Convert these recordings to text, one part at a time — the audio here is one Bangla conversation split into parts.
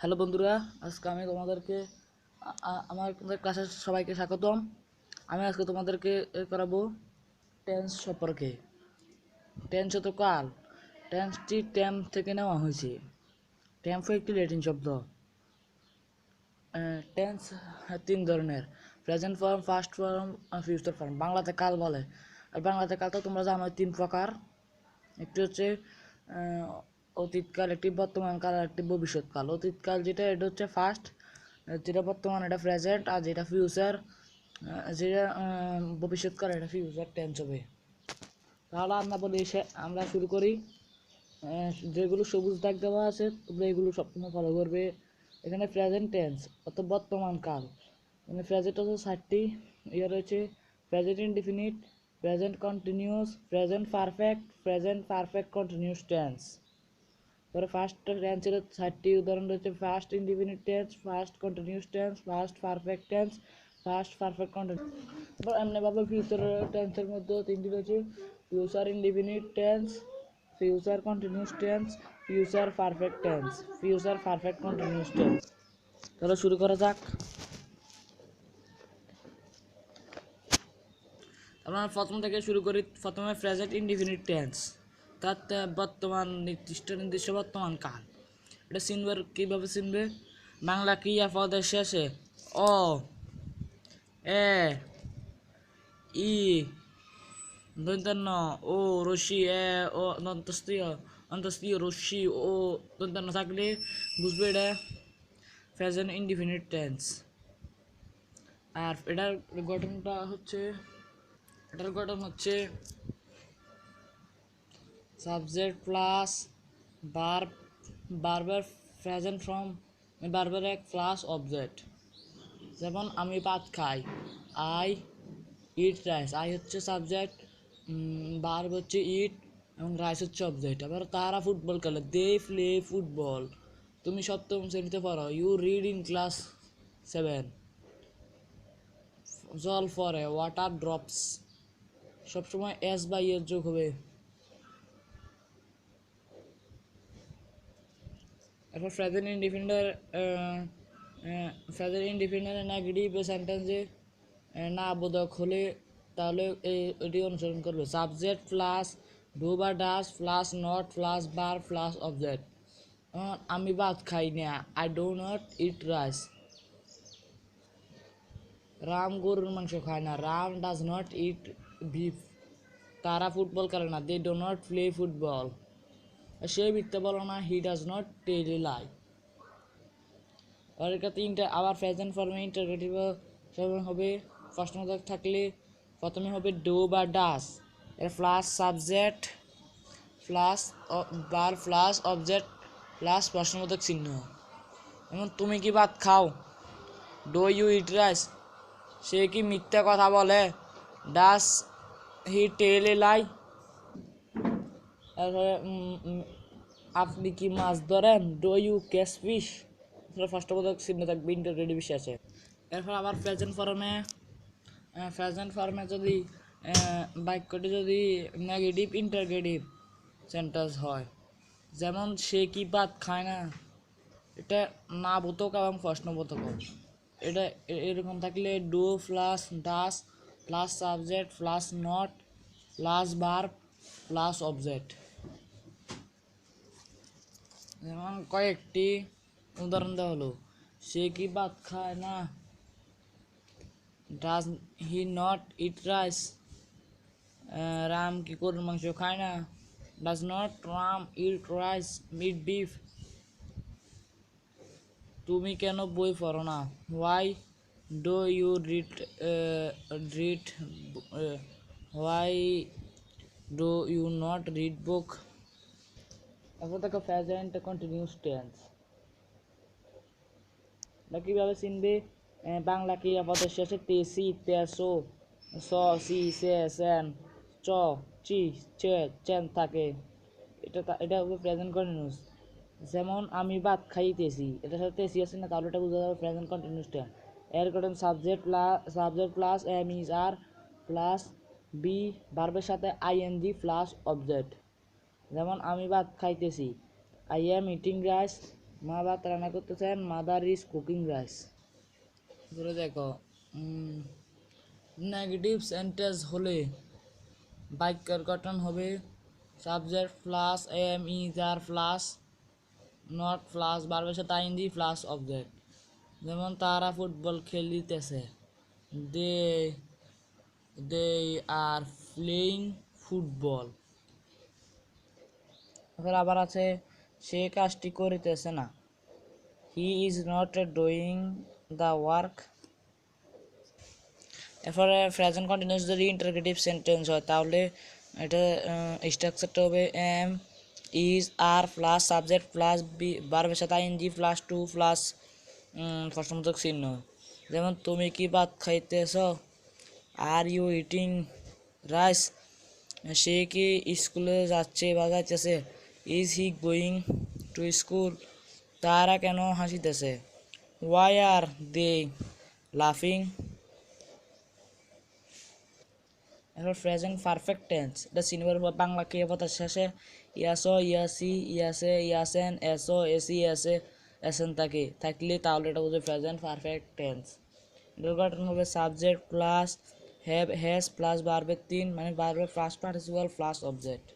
হ্যালো বন্ধুরা, আজকে আমি তোমাদেরকে আমাদের ক্লাসের সবাইকে স্বাগতম। আমি আজকে তোমাদেরকে করাবো টেন্স সম্পর্কে। টেন্স হতো কাল। টেন্সটি টেম থেকে নেওয়া হয়েছে। টেম্প একটি ল্যাটিন শব্দ। টেন্স তিন ধরনের: প্রেজেন্ট ফর্ম, ফাস্ট ফর্ম আর ফিউচার ফর্ম। বাংলাতে কাল বলে। আর বাংলাতে কাল তো তোমরা জানো তিন প্রকার। একটি হচ্ছে অতীতকাল, একটি বর্তমানকাল আর একটি ভবিষ্যৎকাল। অতীতকাল যেটা, এটা হচ্ছে ফার্স্ট, যেটা বর্তমান এটা প্রেজেন্ট, আর যেটা ফিউচার, যেটা ভবিষ্যৎকাল এটা ফিউচার টেন্স হবে। তাহলে আমরা শুরু করি। যেগুলো সবুজ দাগ দেওয়া আছে তোমরা এগুলো সবসময় ফলো করবে। এখানে প্রেজেন্ট টেন্স অর্থাৎ বর্তমান কাল। মানে প্রেজেন্ট হচ্ছে 60, ইয়ার রয়েছে present indefinite, present continuous, present perfect continuous tense. পরে ফার্স্ট টেন্সের 60 উদাহরণ রয়েছে: first indefinite tense, first continuous tense, first perfect tense, first perfect continuous. তারপর এমনিভাবে ফিউচার টেন্সের মধ্যে তিনটি রয়েছে: future indefinite tense, future continuous tense, future perfect tense, future perfect continuous tense. তাহলে শুরু করা যাক। আমরা প্রথম থেকে শুরু করি। প্রথমে প্রেজেন্ট ইনডিফিনিট টেন্স, তার বর্তমান নির্দিষ্ট বর্তমান কাল। এটা চিনবে কীভাবে চিনবে? বাংলা ক্রিয়া পদের শেষে অ, এ, ই, দন্তান্ন, ও, রশ্মি, এ, ও, অন্তস্তীয় রশ্মি, ও, দন্তান্ন থাকলে বুঝবে এটা প্রেজেন্ট ইনডিফিনিট টেন্স। আর এটার গঠন হচ্ছে সাবজেক্ট প্লাস ভার্ব, ভার্বের প্রেজেন্ট ফর্ম, ভার্বের এক প্লাস অবজেক্ট। যেমন আমি ভাত খাই, আই ইট রাইস। আই হচ্ছে সাবজেক্ট, ভার্ব হচ্ছে ইট এবং রাইস হচ্ছে অবজেক্ট। আবার তারা ফুটবল খেলে, দে প্লে ফুটবল। তুমি সপ্তম শ্রেণীতে পড়ো, ইউ রিড ইন ক্লাস 7। জল পরে, ওয়াটার ড্রপস। সবসময় এস বা ইয়ের যোগ হবে। এরপর প্রেজেন্ট ইনডিফিনিটের নেগেটিভ সেন্টেন্সে না বোধক হলে তাহলে এটি অনুসরণ করবে: সাবজেক্ট প্লাস ডু বা ডাস প্লাস নট প্লাস বার প্লাস অবজেক্ট। আমি ভাত খাই না, I do not eat rice. Ram গরুর মাংস খায় না, Ram does not eat beef. তারা ফুটবল খেলে না, they do not play football. সে মিথ্যা বলে না, হি ডাজ নট টেল এ লাই। আর এটা তিনটা। আবার প্রেজেন্ট ফর্মে ইন্টারোগেটিভ হবে। প্রশ্নবোধক থাকলে প্রথমে হবে ডু বা ডাস, এর প্লাস সাবজেক্ট প্লাস বার প্লাস অবজেক্ট প্লাস প্রশ্নবোধক চিহ্ন। যেমন তুমি কি ভাত খাও, ডো ইউ ইট রাইস। সে কি মিথ্যা কথা বলে, ডাস হি টেল এ লাই। তারপরে আপনি কি মাছ ধরেন, ডো ইউ ক্যাচ ফিশ। প্রশ্নবোধক চিহ্ন থাকবে ইন্টারোগেটিভ শেষে। এরপর আবার প্রেজেন্ট ফর্মে যদি বাক্যটি যদি নেগেটিভ ইন্টারোগেটিভ সেন্টেন্স হয়, যেমন সে কি ভাত খায় না, এটা না বোধক এবং প্রশ্নবোধক। এটা এরকম থাকলে do plus does plus subject plus not plus verb plus object. যেমন কয়েকটি উদাহরণ দেওয়া হলো: সে কি ভাত খায় না, does he not eat rice. Ram কি গরুর মাংস খায় না, does not Ram eat rice meat beef. তুমি কেন বই পড়ো না, why do you read why do you not read book. তারপর দেখো প্রেজেন্ট কন্টিনিউয়াস টেন্স। এটা কীভাবে চিনবে? বাংলা ক্রিয়াপদের শেষে তেসি, তেসো, স, সি, সে, সেন, চ, চি, চে, চেন থাকে। এটা হবে প্রেজেন্ট কন্টিনিউয়াস। যেমন আমি ভাত খাইতেছি, এটার সাথে তেসি আছে না, তাহলে এটা বোঝা যাবে প্রেজেন্ট কন্টিনিউয়াস টেন্স। এর গঠন subject plus am is are plus be, ভার্বের সাথে আইএনজি প্লাস অবজেক্ট। যেমন আমি ভাত খাইতেছি, আই এম ইটিং রাইস। মা ভাত রান্না করতেছেন, মাদার ইজ কুকিং রাইস। ধরে দেখো নেগেটিভ সেন্টেন্স হলে বাক্যের গঠন হবে subject plus am is are plus not plus ভার্বের সাথে আইএনজি প্লাস অবজেক্ট। যেমন তারা ফুটবল খেলিতেছে, they they are playing football. এরপর আবার আছে সে কাজটি করিতেছে না, he is not doing the work. এরপরে প্রেজেন্ট কন্টিনিউয়াস যদি ইন্টারগেটিভ সেন্টেন্স হয় তাহলে এটা স্ট্রাকচারটা হবে am is are plus subject plus be ভার্বের সাথে আইএনজি প্লাস টু প্লাস প্রশ্নবোধক চিহ্ন। যেমন তুমি কি ভাত খাইতেছ, আর ইউ ইটিং রাইস। সে কি স্কুলে যাচ্ছে বা যাইতেছে, is he going to school. তারা কেন হাসিতেছে, ওয়াই আর দে লাফিং। এরপর প্রেজেন্ট পারফেক্ট টেন্স, এটা সিনেমার বাংলা ক্রিয়াপদের শেষে ইয়াসো ইয়াসি ইয়াসে ইয়াসেন এসো এসি এসে এসেন থাকলে তাহলে এটা বুঝবে প্রেজেন্ট পারফেক্ট টেন্স। এটার গঠন হবে subject plus have has plus ভার্বের 3 মানে ভার্বের ফার্স্ট পার্টিসিপাল প্লাস অবজেক্ট।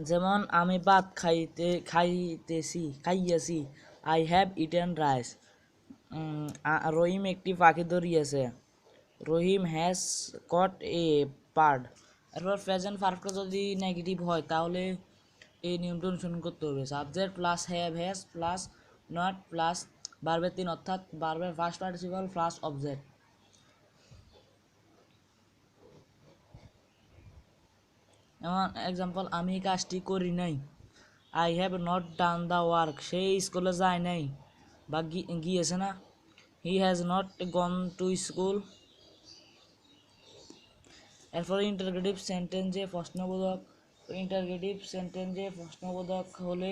যেমন আমি ভাত খাইয়াছি, I have eaten rice. Rahim একটি পাখি ধরিয়েছে, Rahim has caught a bird. এরপর প্রেজেন্ট পারফেক্ট যদি নেগেটিভ হয় তাহলে এই নিয়মটা অনুসরণ করতে হবে subject plus have has plus not plus ভার্বের 3 অর্থাৎ ভার্বের ফার্স্ট পার্টিসিপাল প্লাস অবজেক্ট। যেমন এক্সাম্পল, আমি কাজটি করি নাই, I have not done the work. সে স্কুলে যায় নাই বা গিয়েছে না, he has not gone to school. এরপরে ইন্টারগেটিভ সেন্টেন্সে প্রশ্নবোধক হলে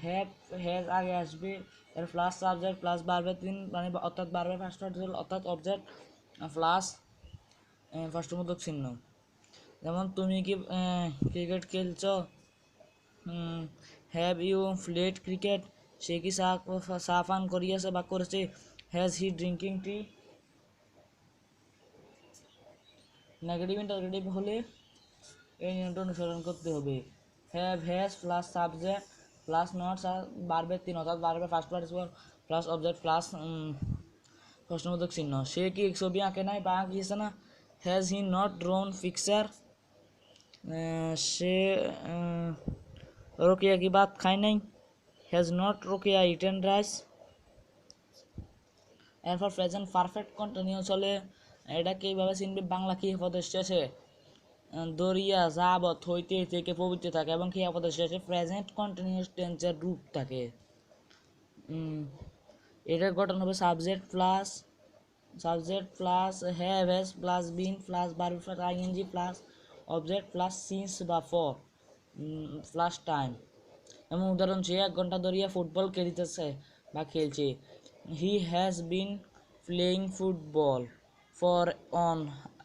হ্যাভ হ্যাজ আগে আসবে, এর প্লাস সাবজেক্ট প্লাস ভার্বের 3 মানে অর্থাৎ ভার্বের ফার্স্ট পার্টিসিপাল অর্থাৎ অবজেক্ট প্লাস প্রশ্নবোধক চিহ্ন। যেমন তুমি কি ক্রিকেট খেলছ, হ্যাভ ইউ প্লেড ক্রিকেট। সে কি চা পান করিয়াছে বা করেছে, has he drinking tea. Negative interrogative হলে এই নিয়মটা অনুসরণ করতে হবে have has plus subject plus not ভার্বের 3 অর্থাৎ ভার্বের first participle plus object plus প্রশ্নবোধক চিহ্ন। সে কি ছবি আঁকে নাই বা আঁকিয়েছে না, has he not drawn picture. সে রোকেয়া কি ভাত খায় নাই, has not Rokeya eaten rice. এরপর প্রেজেন্ট পারফেক্ট কন্টিনিউয়াস হলে এটাকে এইভাবে চিনবে বাংলা ক্রিয়াপদের শেষে দরিয়া যাবৎ হইতে থেকে পবিত্র থাকে এবং ক্রিয়াপদের শেষে প্রেজেন্ট কন্টিনিউয়াস টেন্সের রূপ থাকে। এটার গঠন হবে subject plus have has plus been plus verb plus ING plus object plus since বা ফর প্লাস টাইম। এমন উদাহরণ, সে 1 ঘন্টা ধরিয়া ফুটবল খেলিতেছে বা খেলছে, he has been playing football for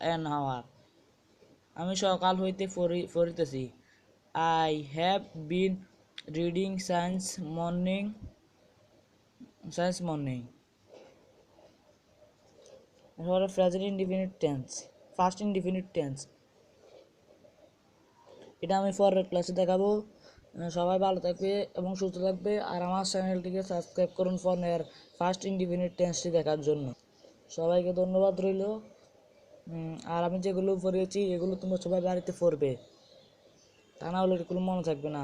an hour. আমি সকাল হইতে পড়িতেছি, I have been reading science morning. এরপরে present indefinite tense, first indefinite tense, এটা আমি পরের ক্লাসে দেখাবো। সবাই ভালো থাকবে এবং সুস্থ থাকবে, আর আমার চ্যানেলটিকে সাবস্ক্রাইব করুন ফোনের ফার্স্ট ইনডিফিনিট টেন্সটি দেখার জন্য। সবাইকে ধন্যবাদ রইল। আর আমি যেগুলো পড়িয়েছি এগুলো তোমরা সবাই বাড়িতে পড়বে, তা না হলে এগুলো মনে থাকবে না।